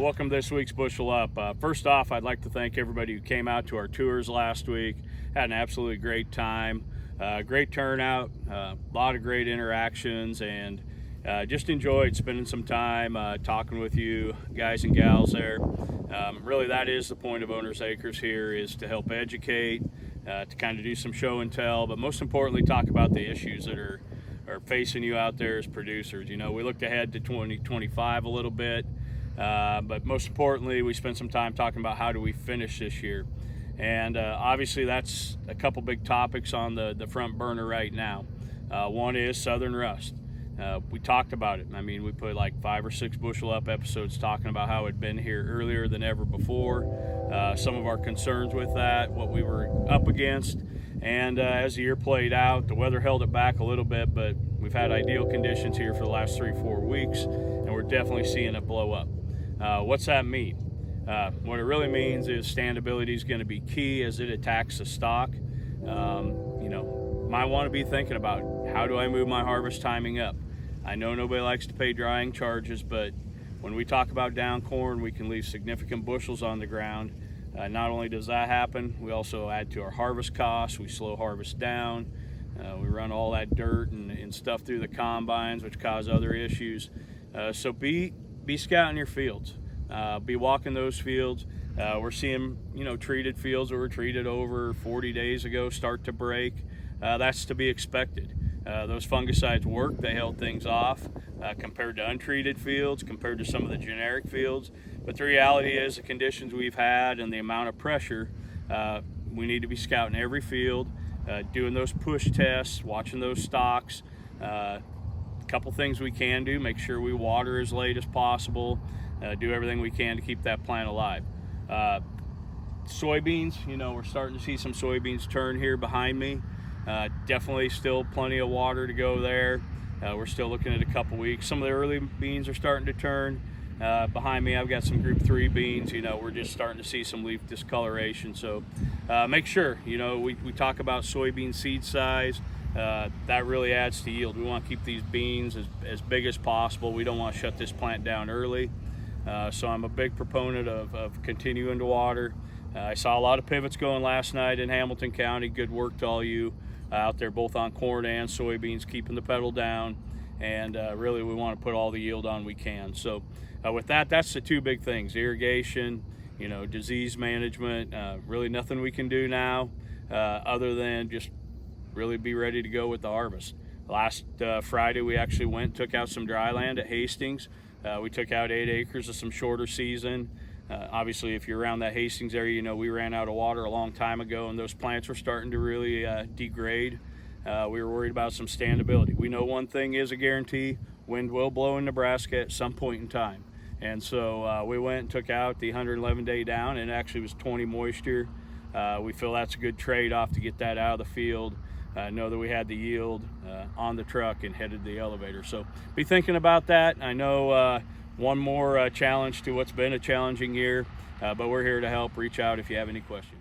welcome to this week's Bushel Up. First off, I'd like to thank everybody who came out to our tours last week. Had an absolutely great time, great turnout, a lot of great interactions, and just enjoyed spending some time talking with you guys and gals there. Really, that is the point of Owners Acres here, is to help educate, to kind of do some show and tell, but most importantly, talk about the issues that are facing you out there as producers. You know, we looked ahead to 2025 a little bit, but most importantly, we spent some time talking about how do we finish this year. And obviously that's a couple big topics on the front burner right now. One is southern rust. We talked about it. I mean, we put like 5 or 6 Bushel Up episodes talking about how it had been here earlier than ever before, some of our concerns with that, what we were up against. And as the year played out, the weather held it back a little bit, but we've had ideal conditions here for the last 3-4 weeks, and we're definitely seeing it blow up. What's that mean? What it really means is standability is going to be key as it attacks the stock. You know, might want to be thinking about, how do I move my harvest timing up? I know nobody likes to pay drying charges, but when we talk about down corn, we can leave significant bushels on the ground. Not only does that happen, we also add to our harvest costs. We slow harvest down. We run all that dirt and stuff through the combines, which cause other issues. So be scouting your fields. Be walking those fields. We're seeing, you know, treated fields that were treated over 40 days ago start to break. That's to be expected. Those fungicides work. They held things off compared to untreated fields, compared to some of the generic fields. But the reality is, the conditions we've had and the amount of pressure, we need to be scouting every field, doing those push tests, watching those stalks. A couple things we can do: make sure we water as late as possible, do everything we can to keep that plant alive. Soybeans, you know, we're starting to see some soybeans turn here behind me. Definitely still plenty of water to go there. We're still looking at a couple weeks. Some of the early beans are starting to turn. Behind me, I've got some group 3 beans. You know, we're just starting to see some leaf discoloration. So make sure, you know, we talk about soybean seed size. That really adds to yield. We want to keep these beans as big as possible. We don't want to shut this plant down early. So I'm a big proponent of continuing to water. I saw a lot of pivots going last night in Hamilton County. Good work to all you out there, both on corn and soybeans, keeping the pedal down. And really, we want to put all the yield on we can. So with that, that's the 2 big things: irrigation, you know, disease management. Really nothing we can do now other than just really be ready to go with the harvest. Last Friday, we actually went and took out some dry land at Hastings. We took out 8 acres of some shorter season. Obviously, if you're around that Hastings area, you know we ran out of water a long time ago, and those plants were starting to really degrade. We were worried about some standability. We know one thing is a guarantee: wind will blow in Nebraska at some point in time. And so we went and took out the 111-day down, and it actually was 20 moisture. We feel that's a good trade-off to get that out of the field. Know that we had the yield on the truck and headed the elevator. So be thinking about that. I know one more challenge to what's been a challenging year, but we're here to help. Reach out if you have any questions.